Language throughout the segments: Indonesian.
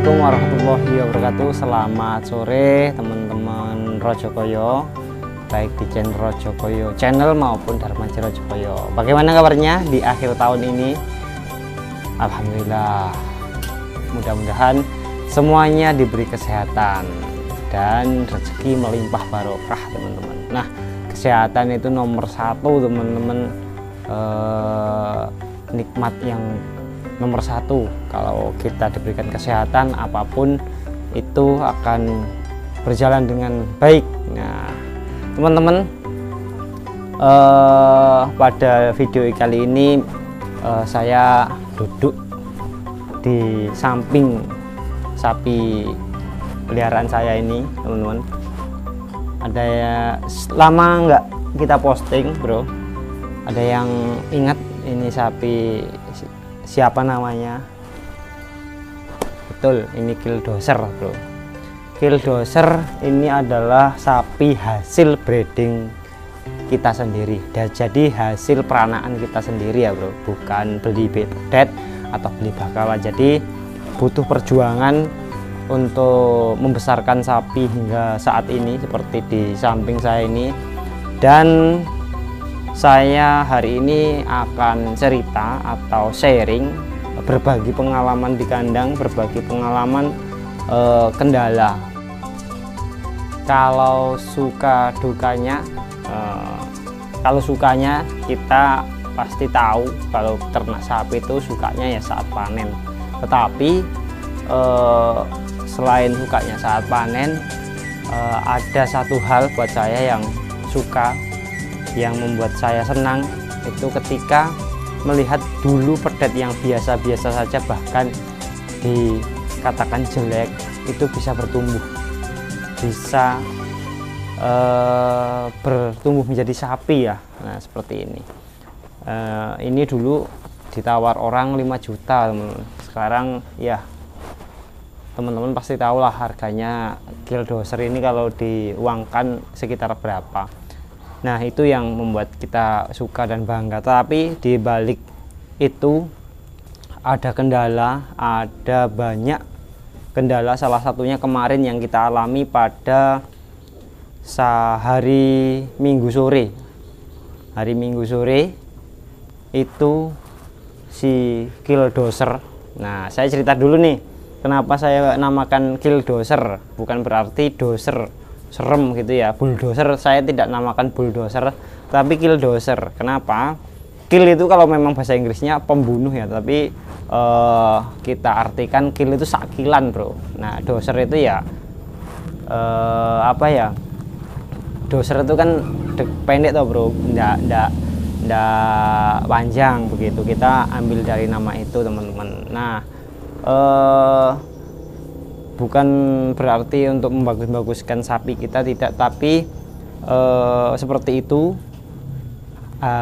Assalamualaikum warahmatullahi wabarakatuh. Selamat sore teman-teman Rojokoyo, baik di channel Rojokoyo channel maupun Darmaji Rojokoyo. Bagaimana kabarnya di akhir tahun ini? Alhamdulillah, mudah-mudahan semuanya diberi kesehatan dan rezeki melimpah barokah teman-teman. Nah, kesehatan itu nomor satu teman-teman, nikmat yang nomor satu. Kalau kita diberikan kesehatan, apapun itu akan berjalan dengan baik. Nah teman-teman, pada video kali ini saya duduk di samping sapi peliharaan saya ini teman-teman. Ada ya, lama nggak kita posting bro, ada yang ingat ini sapi siapa namanya? Betul, ini Killdozer bro. Killdozer ini adalah sapi hasil breeding kita sendiri, jadi hasil peranaan kita sendiri ya bro, bukan beli bedet atau beli bakalan. Jadi butuh perjuangan untuk membesarkan sapi hingga saat ini seperti di samping saya ini. Dan saya hari ini akan cerita atau sharing, berbagi pengalaman di kandang, berbagi pengalaman kendala. Kalau suka dukanya, kalau sukanya kita pasti tahu kalau ternak sapi itu sukanya ya saat panen. Tetapi selain sukanya saat panen, ada satu hal buat saya yang suka, yang membuat saya senang, itu ketika melihat dulu pedet yang biasa-biasa saja, bahkan dikatakan jelek, itu bisa bertumbuh, bisa bertumbuh menjadi sapi ya. Nah seperti ini. Ini dulu ditawar orang 5 juta teman-teman. Sekarang ya teman-teman pasti tahulah harganya Killdozer ini kalau diuangkan sekitar berapa. Nah itu yang membuat kita suka dan bangga. Tapi di balik itu ada kendala, ada banyak kendala. Salah satunya kemarin yang kita alami pada hari Minggu sore. Hari Minggu sore itu si Killdozer. Nah saya cerita dulu nih, kenapa saya namakan Killdozer. Bukan berarti dozer serem gitu ya, bulldozer. Saya tidak namakan bulldozer tapi Killdozer. Kenapa? Kill itu kalau memang bahasa Inggrisnya pembunuh ya, tapi kita artikan kill itu sakilan bro. Nah dozer itu ya apa ya, dozer itu kan pendek toh bro, ndak panjang begitu. Kita ambil dari nama itu teman-teman. Nah bukan berarti untuk membagus-baguskan sapi kita, tidak, tapi seperti itu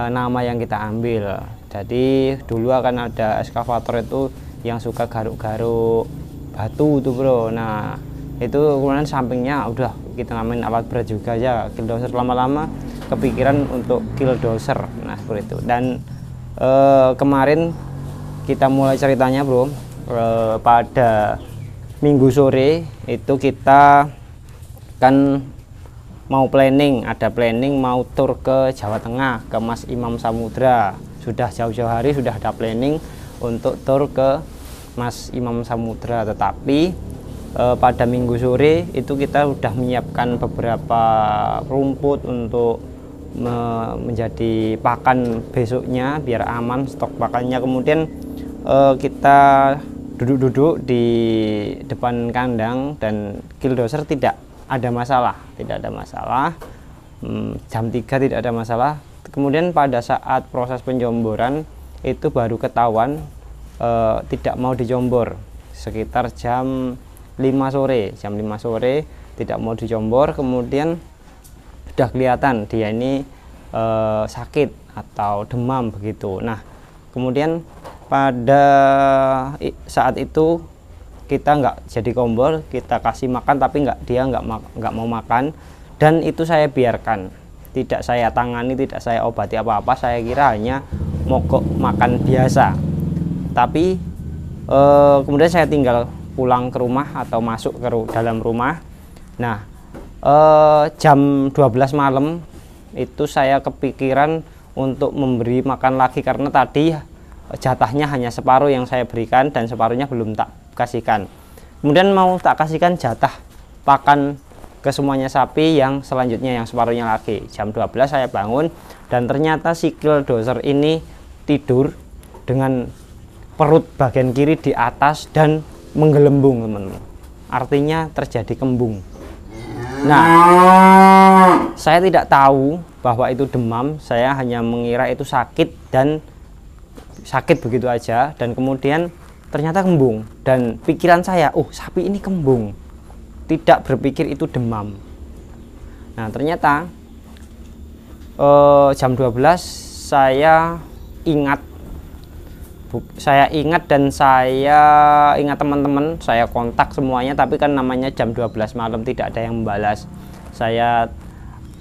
nama yang kita ambil. Jadi dulu akan ada eskavator itu yang suka garuk-garuk batu itu bro. Nah itu kemudian sampingnya udah kita namain alat berat juga ya Killdozer. Lama-lama kepikiran untuk Killdozer. Nah seperti itu. Dan kemarin kita mulai ceritanya bro, pada Minggu sore itu kita kan mau planning, ada planning mau tur ke Jawa Tengah, ke Mas Imam Samudra. Sudah jauh-jauh hari sudah ada planning untuk tur ke Mas Imam Samudra. Tetapi pada Minggu sore itu kita sudah menyiapkan beberapa rumput untuk menjadi pakan besoknya biar aman stok pakannya. Kemudian kita duduk-duduk di depan kandang dan Killdozer tidak ada masalah, jam 3 tidak ada masalah. Kemudian pada saat proses penjomboran itu baru ketahuan tidak mau dijombor sekitar jam 5 sore. Jam 5 sore tidak mau dijombor. Kemudian sudah kelihatan dia ini sakit atau demam begitu. Nah kemudian pada saat itu kita nggak jadi kompor, kita kasih makan tapi dia nggak mau makan, dan itu saya biarkan, tidak saya tangani, tidak saya obati apa-apa. Saya kira hanya mogok makan biasa, tapi kemudian saya tinggal pulang ke rumah atau masuk ke dalam rumah. Nah, jam 12 malam itu saya kepikiran untuk memberi makan lagi, karena tadi jatahnya hanya separuh yang saya berikan dan separuhnya belum tak kasihkan. Kemudian mau tak kasihkan jatah pakan ke semuanya sapi yang selanjutnya, yang separuhnya lagi. Jam 12 saya bangun dan ternyata si killdozer ini tidur dengan perut bagian kiri di atas dan menggelembung, teman-teman. Artinya terjadi kembung. Nah, saya tidak tahu bahwa itu demam, saya hanya mengira itu sakit dan sakit begitu aja, dan kemudian ternyata kembung, dan pikiran saya, oh sapi ini kembung, tidak berpikir itu demam. Nah, ternyata jam 12 saya ingat dan saya ingat teman-teman, saya kontak semuanya, tapi kan namanya jam 12 malam tidak ada yang membalas. Saya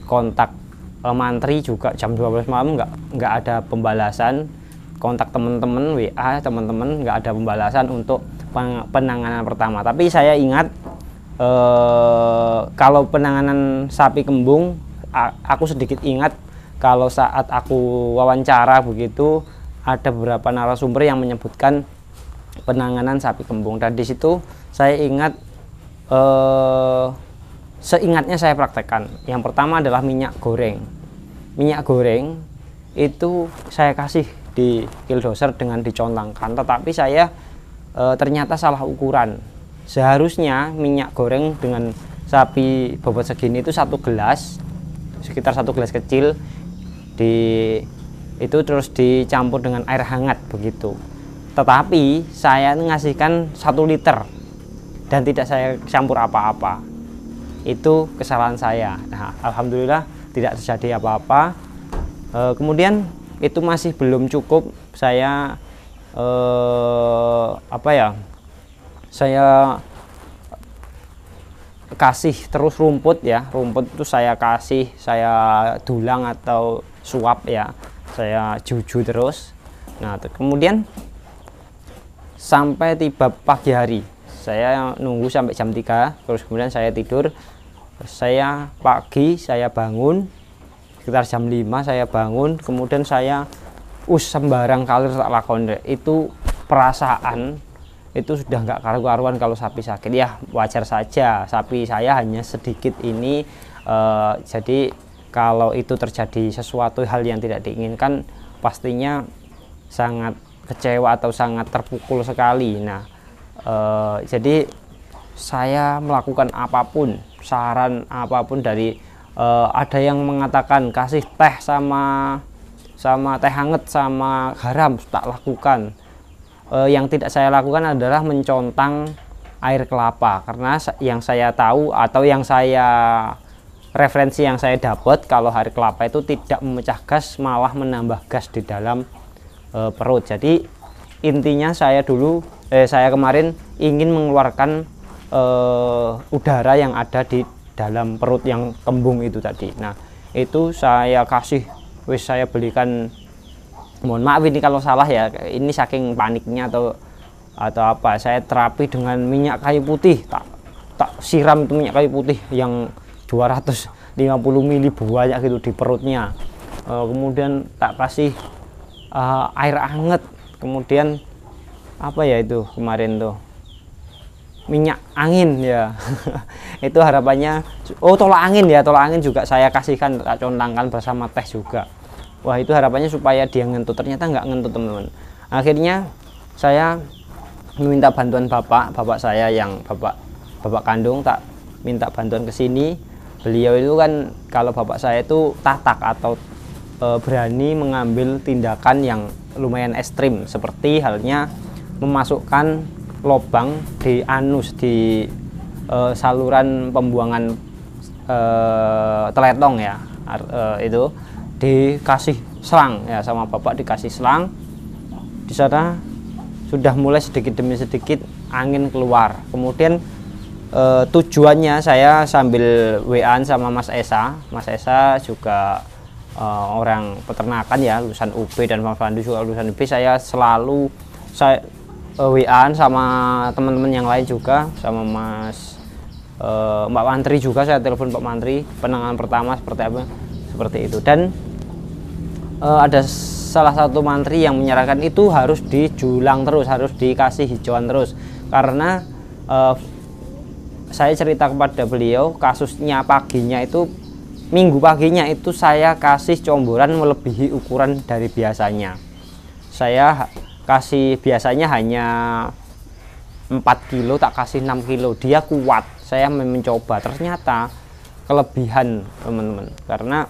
kontak mantri juga jam 12 malam nggak ada pembalasan. Kontak teman-teman WA teman-teman nggak ada pembalasan untuk penanganan pertama. Tapi saya ingat kalau penanganan sapi kembung, aku sedikit ingat kalau saat aku wawancara begitu, ada beberapa narasumber yang menyebutkan penanganan sapi kembung, dan di situ saya ingat, seingatnya saya praktekkan. Yang pertama adalah minyak goreng. Minyak goreng itu saya kasih di killdozer dengan dicontangkan, tetapi saya ternyata salah ukuran. Seharusnya minyak goreng dengan sapi bobot segini itu 1 gelas, sekitar 1 gelas kecil, itu terus dicampur dengan air hangat begitu. Tetapi saya ngasihkan 1 liter dan tidak saya campur apa-apa. Itu kesalahan saya. Nah, alhamdulillah tidak terjadi apa-apa. Kemudian itu masih belum cukup, saya saya kasih terus rumput ya. Rumput itu saya kasih, saya dulang atau suap ya, saya juju terus. Nah, kemudian sampai tiba pagi hari, saya nunggu sampai jam 3, terus kemudian saya tidur. Saya pagi saya bangun sekitar jam 5, saya bangun, kemudian saya sembarang kali tak lakon. Itu perasaan itu sudah nggak karu-karuan. Kalau sapi sakit ya wajar saja, sapi saya hanya sedikit ini, jadi kalau itu terjadi sesuatu hal yang tidak diinginkan, pastinya sangat kecewa atau sangat terpukul sekali. Nah, jadi saya melakukan apapun, saran apapun dari ada yang mengatakan kasih teh sama teh hangat sama garam, tak lakukan. Yang tidak saya lakukan adalah mencontang air kelapa, karena yang saya tahu atau yang saya referensi yang saya dapat, kalau air kelapa itu tidak memecah gas, malah menambah gas di dalam perut. Jadi intinya saya kemarin ingin mengeluarkan udara yang ada di dalam perut yang kembung itu tadi. Nah, itu saya kasih, saya belikan, mohon maaf ini kalau salah ya, ini saking paniknya atau apa, saya terapi dengan minyak kayu putih, tak siram itu minyak kayu putih yang 250 ml banyak gitu di perutnya. Kemudian tak kasih air hangat, kemudian apa ya itu kemarin tuh, minyak angin ya. Itu harapannya, tolak angin ya, tolak angin juga saya kasihkan, tak contangkan bersama teh juga. Wah, itu harapannya supaya dia ngentut, ternyata nggak ngentut, teman-teman. Akhirnya saya meminta bantuan bapak saya yang bapak kandung, tak minta bantuan ke sini. Beliau itu kan, kalau bapak saya itu tatak atau berani mengambil tindakan yang lumayan ekstrim, seperti halnya memasukkan lubang di anus, di saluran pembuangan teletong ya, itu dikasih selang ya, sama bapak dikasih selang. Di sana sudah mulai sedikit demi sedikit angin keluar. Kemudian tujuannya saya sambil WA-an sama Mas Esa. Mas Esa juga orang peternakan ya, lulusan UB, dan Mas Pandu juga lulusan UB. Saya WA sama teman-teman yang lain juga, sama Mbak Mantri juga, saya telepon Pak Mantri penanganan pertama seperti apa, seperti itu. Dan ada salah satu mantri yang menyarankan itu harus dijulang terus, harus dikasih hijauan terus, karena saya cerita kepada beliau kasusnya paginya itu, minggu paginya itu saya kasih comboran melebihi ukuran dari biasanya. Saya kasih biasanya hanya 4 kilo, tak kasih 6 kilo, dia kuat. Saya mencoba, ternyata kelebihan teman-teman, karena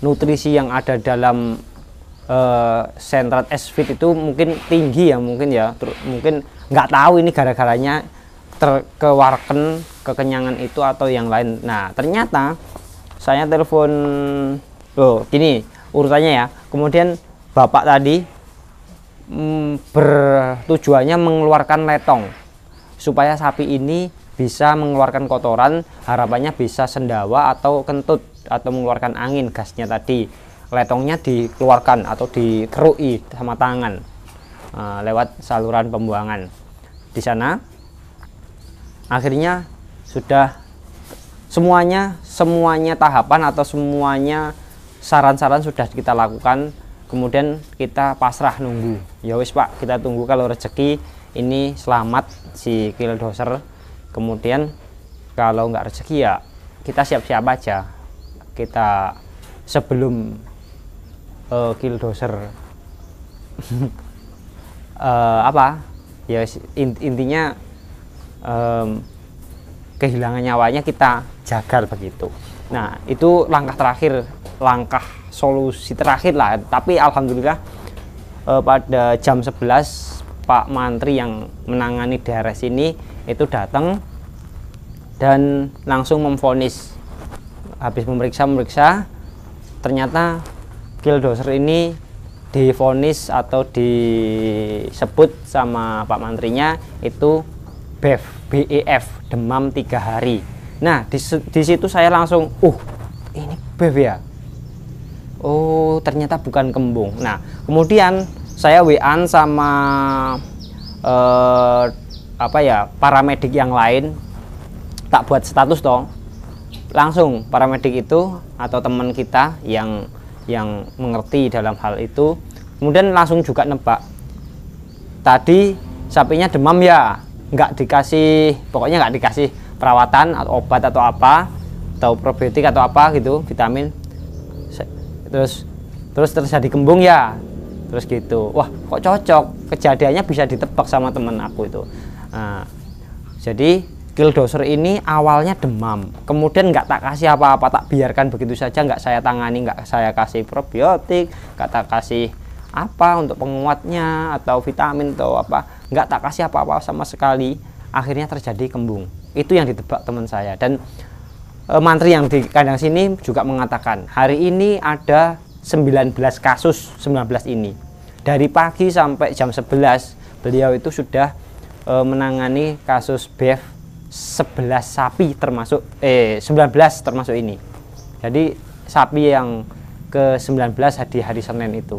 nutrisi yang ada dalam sentrat S-Fit itu mungkin tinggi ya, mungkin nggak tahu ini gara-garanya terkeluarkan kekenyangan itu atau yang lain. Nah ternyata saya telepon, gini urutannya ya, kemudian bapak tadi bertujuannya mengeluarkan letong supaya sapi ini bisa mengeluarkan kotoran, harapannya bisa sendawa atau kentut atau mengeluarkan angin gasnya tadi. Letongnya dikeluarkan atau dikerui sama tangan lewat saluran pembuangan. Di sana akhirnya sudah semuanya tahapan atau semuanya saran-saran sudah kita lakukan. Kemudian kita pasrah nunggu. Ya wis Pak, kita tunggu kalau rezeki ini selamat si Killdozer. Kemudian kalau nggak rezeki ya kita siap-siap aja. Kita sebelum Killdozer apa ya, intinya kehilangan nyawanya kita jagal begitu. Nah itu langkah terakhir, langkah solusi terakhir lah. Tapi alhamdulillah pada jam 11 Pak Mantri yang menangani DRS ini itu datang dan langsung memvonis. Habis memeriksa ternyata Killdozer ini divonis atau disebut sama Pak Mantrinya itu BEF, demam 3 hari. Nah di situ saya langsung ini BEF ya, ternyata bukan kembung. Nah kemudian saya WA sama paramedik yang lain, tak buat status toh, langsung paramedik itu atau teman kita yang mengerti dalam hal itu, kemudian langsung juga nebak, tadi sapinya demam ya, pokoknya nggak dikasih perawatan atau obat atau apa, atau probiotik atau apa gitu, vitamin, terus terjadi kembung ya, terus gitu. Wah kok cocok, kejadiannya bisa ditebak sama temen aku itu. Nah, jadi Killdozer ini awalnya demam, kemudian nggak tak kasih apa-apa, tak biarkan begitu saja, nggak saya tangani, nggak saya kasih probiotik, nggak tak kasih apa untuk penguatnya atau vitamin atau apa, nggak tak kasih apa-apa sama sekali. Akhirnya terjadi kembung. Itu yang ditebak teman saya. Dan mantri yang di kandang sini juga mengatakan hari ini ada 19 kasus, 19 ini dari pagi sampai jam 11 beliau itu sudah menangani kasus BEF 11 sapi termasuk 19 termasuk ini. Jadi sapi yang ke 19 di hari Senin itu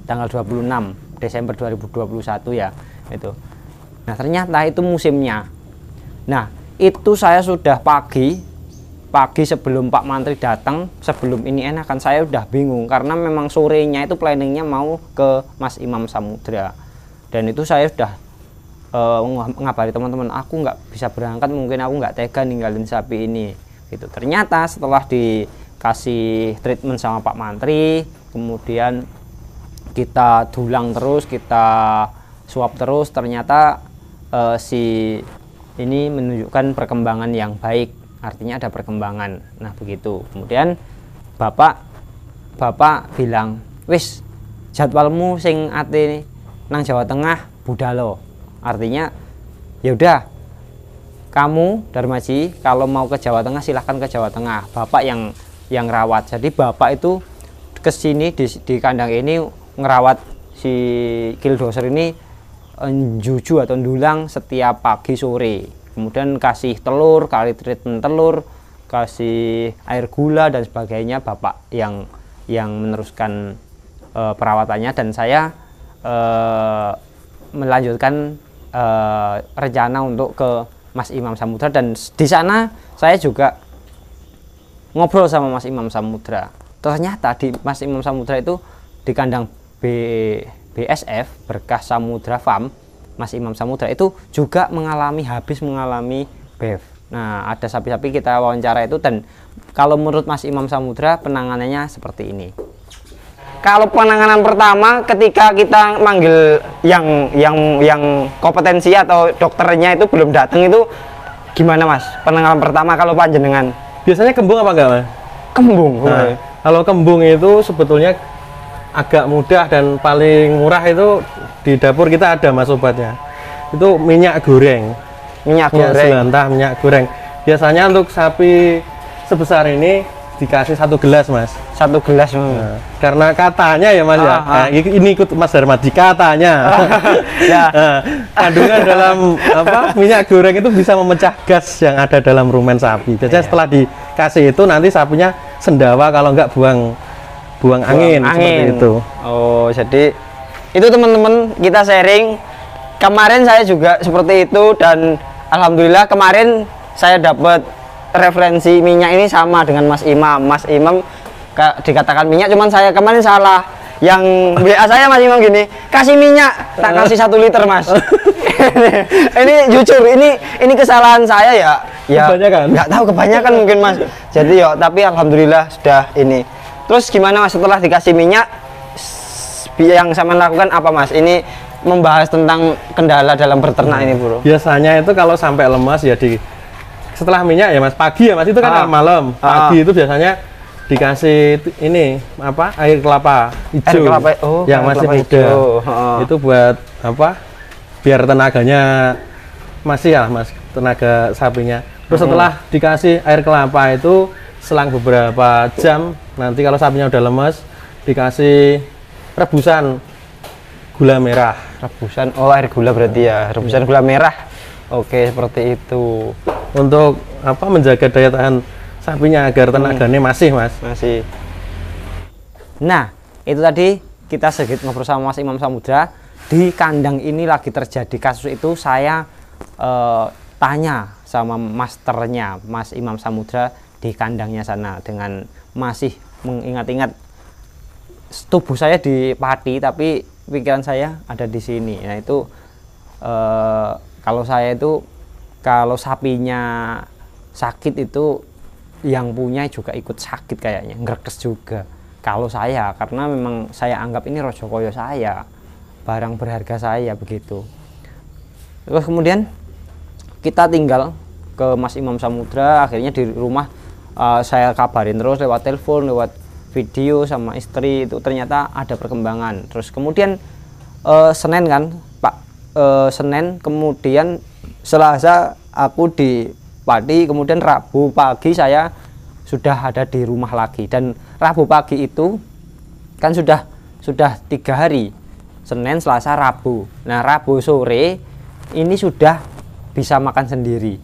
tanggal 26 Desember 2021 ya itu. Nah ternyata itu musimnya. Nah itu saya sudah pagi sebelum Pak Mantri datang, sebelum ini enakan, saya udah bingung karena memang sorenya itu planningnya mau ke Mas Imam Samudra, dan itu saya sudah mengabari teman-teman, aku nggak bisa berangkat, mungkin aku nggak tega ninggalin sapi ini gitu. Ternyata setelah dikasih treatment sama Pak Mantri, kemudian kita dulang terus, kita swab terus, ternyata si ini menunjukkan perkembangan yang baik, artinya ada perkembangan. Nah begitu. Kemudian bapak bilang, wis jadwalmu sing ate nang Jawa Tengah budalo. Artinya ya udah, kamu Darmaji kalau mau ke Jawa Tengah silahkan ke Jawa Tengah, bapak yang rawat. Jadi bapak itu kesini di kandang ini ngerawat si Killdozer ini juju atau ndulang setiap pagi sore, kemudian kasih telur, kali treatment telur, kasih air gula dan sebagainya. Bapak yang meneruskan perawatannya, dan saya melanjutkan rencana untuk ke Mas Imam Samudra, dan di sana saya juga ngobrol sama Mas Imam Samudra. Ternyata di Mas Imam Samudra itu di kandang BSF Berkah Samudra Farm, Mas Imam Samudra itu juga mengalami BEF. Nah, ada sapi-sapi kita wawancara itu, dan kalau menurut Mas Imam Samudra penanganannya seperti ini. Kalau penanganan pertama ketika kita manggil yang kompetensi atau dokternya itu belum datang, itu gimana Mas? Penanganan pertama kalau panjenengan? Biasanya kembung apa enggak, Mas? Kembung. Nah, kalau kembung itu sebetulnya agak mudah dan paling murah itu di dapur kita ada Mas obatnya. Itu minyak goreng. Minyak goreng. Jelantah minyak goreng. Biasanya untuk sapi sebesar ini dikasih 1 gelas Mas. 1 gelas. Nah, karena katanya ya Mas ya. Nah, ini ikut Mas Darmadi katanya. Ya. Nah, kandungan dalam minyak goreng itu bisa memecah gas yang ada dalam rumen sapi. Biasanya setelah dikasih itu nanti sapinya sendawa, kalau enggak buang angin seperti itu. Oh, jadi itu teman-teman kita sharing. Kemarin saya juga seperti itu, dan alhamdulillah kemarin saya dapat referensi minyak ini sama dengan Mas Imam. Mas Imam dikatakan minyak, cuman saya kemarin salah. Yang WA saya Mas Imam gini, kasih minyak, tak kasih 1 liter Mas. Ini jujur, ini kesalahan saya ya. Kebanyakan? Nggak tahu, kebanyakan mungkin Mas. Jadi ya, tapi alhamdulillah sudah ini. Terus gimana Mas setelah dikasih minyak, yang sama lakukan apa Mas? Ini membahas tentang kendala dalam berternak ini Bro. Biasanya itu kalau sampai lemas ya setelah minyak ya Mas, pagi ya Mas, itu kan malam. Pagi itu biasanya dikasih ini air kelapa hijau, yang masih muda. Itu buat biar tenaganya masih ya Mas, tenaga sapinya. Terus setelah dikasih air kelapa itu selang beberapa jam, nanti kalau sapinya udah lemes, dikasih rebusan gula merah. Rebusan, air gula berarti ya, rebusan gula merah. Oke, seperti itu. Untuk menjaga daya tahan sapinya agar tenaganya masih Mas. Masih. Nah, itu tadi kita sedikit ngobrol sama Mas Imam Samudra. Di kandang ini lagi terjadi kasus itu, saya tanya sama masternya Mas Imam Samudra di kandangnya sana, dengan masih mengingat-ingat tubuh saya di Pati tapi pikiran saya ada di sini. Nah, itu kalau saya itu kalau sapinya sakit itu yang punya juga ikut sakit kayaknya, ngerekes juga. Kalau saya, karena memang saya anggap ini rojokoyo saya, barang berharga saya begitu. Terus kemudian kita tinggal ke Mas Imam Samudra, akhirnya di rumah saya kabarin terus lewat telepon, lewat video sama istri, itu ternyata ada perkembangan. Terus kemudian Senin kan Pak, Senin, kemudian Selasa aku di Pati, kemudian Rabu pagi saya sudah ada di rumah lagi, dan Rabu pagi itu kan sudah 3 hari, Senin, Selasa, Rabu. Nah, Rabu sore ini sudah bisa makan sendiri,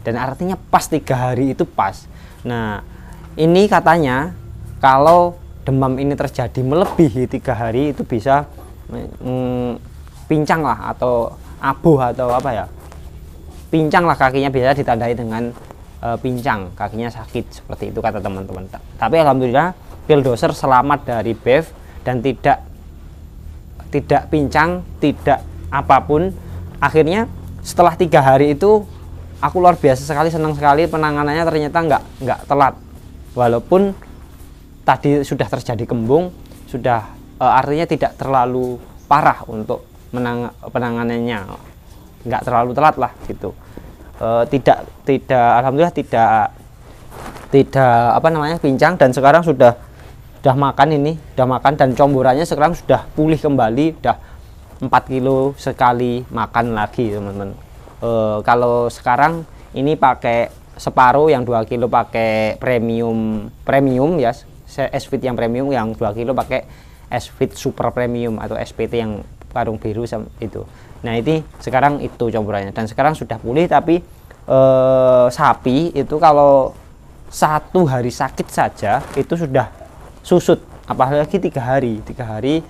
dan artinya pas 3 hari itu pas. Nah, ini katanya kalau demam ini terjadi melebihi 3 hari itu bisa pincang lah, atau abuh, atau pincang lah kakinya, biasa ditandai dengan pincang, kakinya sakit, seperti itu kata teman-teman. Tapi alhamdulillah pildoser selamat dari BEF dan tidak pincang, tidak apapun. Akhirnya setelah 3 hari itu aku luar biasa sekali, senang sekali, penanganannya ternyata nggak telat, walaupun tadi sudah terjadi kembung, sudah artinya tidak terlalu parah untuk penanganannya, nggak terlalu telat lah gitu. Alhamdulillah tidak pincang, dan sekarang sudah makan dan comborannya sekarang sudah pulih kembali, sudah 4 kilo sekali makan lagi teman-teman. Kalau sekarang ini pakai separuh, yang 2 kilo pakai premium ya, S-Fit yang premium, yang 2 kilo pakai S-Fit super premium atau SPT yang karung biru itu. Nah, ini sekarang itu campurannya, dan sekarang sudah pulih. Tapi sapi itu kalau 1 hari sakit saja itu sudah susut, apalagi 3 hari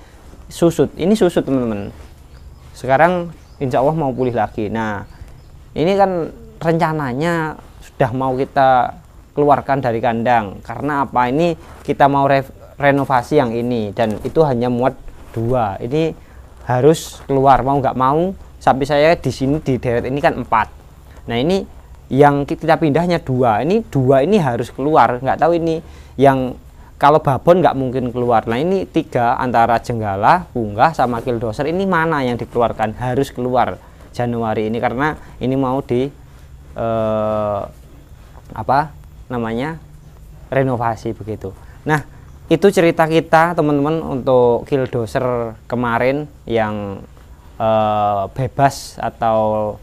susut. Ini susut teman-teman, sekarang insya Allah mau pulih lagi. Nah ini kan rencananya sudah mau kita keluarkan dari kandang, karena apa, ini kita mau renovasi yang ini, dan itu hanya muat 2, ini harus keluar mau nggak mau. Sapi saya di sini di deret ini kan 4, nah ini yang kita pindahnya 2, ini 2 ini harus keluar. Nggak tahu ini yang kalau babon nggak mungkin keluar. Nah ini 3 antara Jenggala, Punggah sama Killdozer, ini mana yang dikeluarkan, harus keluar Januari ini, karena ini mau di apa namanya, renovasi begitu. Nah itu cerita kita teman-teman untuk Killdozer kemarin yang bebas atau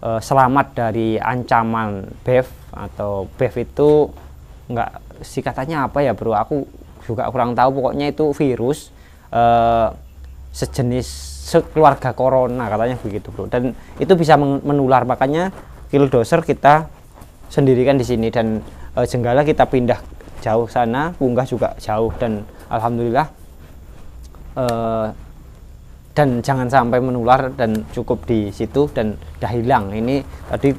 selamat dari ancaman BEF, atau BEF itu enggak singkatannya apa ya bro, aku juga kurang tahu, pokoknya itu virus sejenis keluarga corona katanya begitu bro, dan itu bisa menular. Makanya Killdozer kita sendirikan di sini, dan Jenggala kita pindah jauh sana, Punggah juga jauh, dan alhamdulillah dan jangan sampai menular, dan cukup di situ dan udah hilang. Ini tadi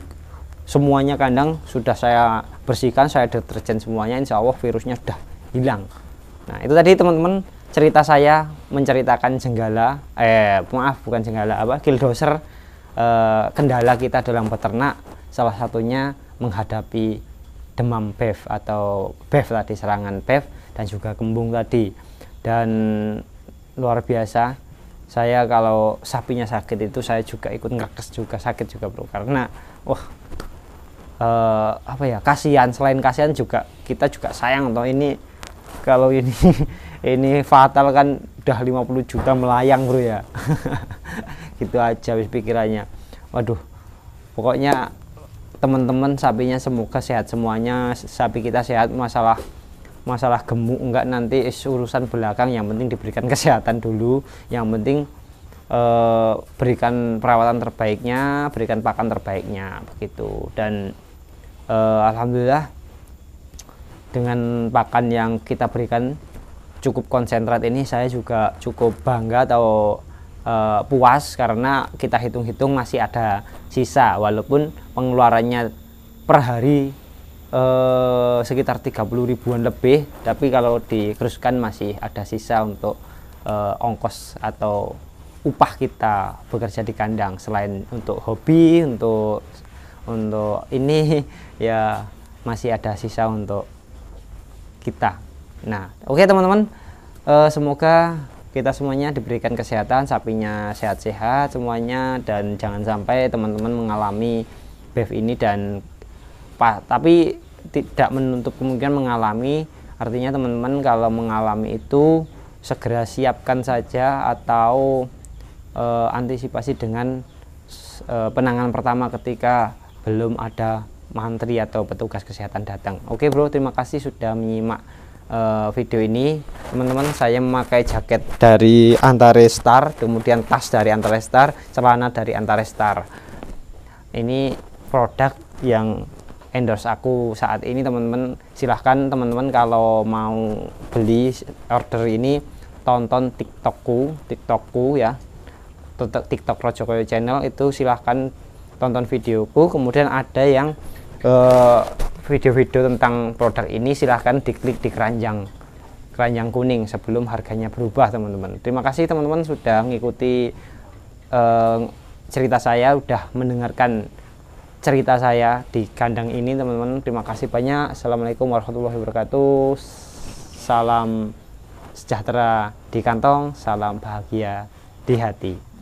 semuanya kandang sudah saya bersihkan, saya deterjen semuanya, insya Allah virusnya sudah hilang. Nah itu tadi teman-teman cerita saya menceritakan Jenggala, maaf bukan Jenggala, apa, Killdozer, kendala kita dalam peternak, salah satunya menghadapi demam BEF atau BEF tadi, serangan BEF dan juga kembung tadi. Dan luar biasa, saya kalau sapinya sakit itu saya juga ikut ngekes juga, sakit juga bro, karena wah apa ya, kasihan, selain kasihan juga kita juga sayang toh, ini kalau ini ini fatal kan udah 50 juta melayang bro ya. Gitu aja wis pikirannya. Waduh, pokoknya teman-teman sapinya semoga sehat semuanya, sapi kita sehat, masalah gemuk enggak nanti urusan belakang, yang penting diberikan kesehatan dulu, yang penting berikan perawatan terbaiknya, berikan pakan terbaiknya begitu. Dan alhamdulillah dengan pakan yang kita berikan cukup konsentrat ini, saya juga cukup bangga atau puas, karena kita hitung-hitung masih ada sisa, walaupun pengeluarannya per hari sekitar 30 ribuan lebih, tapi kalau diteruskan masih ada sisa untuk ongkos atau upah kita bekerja di kandang, selain untuk hobi, untuk ini ya masih ada sisa untuk kita. Nah oke teman-teman, semoga kita semuanya diberikan kesehatan, sapinya sehat-sehat semuanya, dan jangan sampai teman-teman mengalami BEF ini, dan tapi tidak menutup kemungkinan mengalami. Artinya teman-teman kalau mengalami itu segera siapkan saja, atau antisipasi dengan penanganan pertama ketika belum ada mantri atau petugas kesehatan datang. Oke bro, terima kasih sudah menyimak video ini teman-teman. Saya memakai jaket dari Antarestar, kemudian tas dari Antarestar, celana dari Antarestar. Ini produk yang endorse aku saat ini teman-teman. Silahkan teman-teman kalau mau beli order ini, tonton tiktokku ya, TikTok Rojokoyo channel, itu silahkan tonton videoku. Kemudian ada yang video-video tentang produk ini, silahkan diklik di keranjang kuning sebelum harganya berubah teman-teman. Terima kasih teman-teman sudah mengikuti cerita saya, sudah mendengarkan cerita saya di kandang ini teman-teman. Terima kasih banyak. Assalamualaikum warahmatullahi wabarakatuh. Salam sejahtera di kantong, salam bahagia di hati.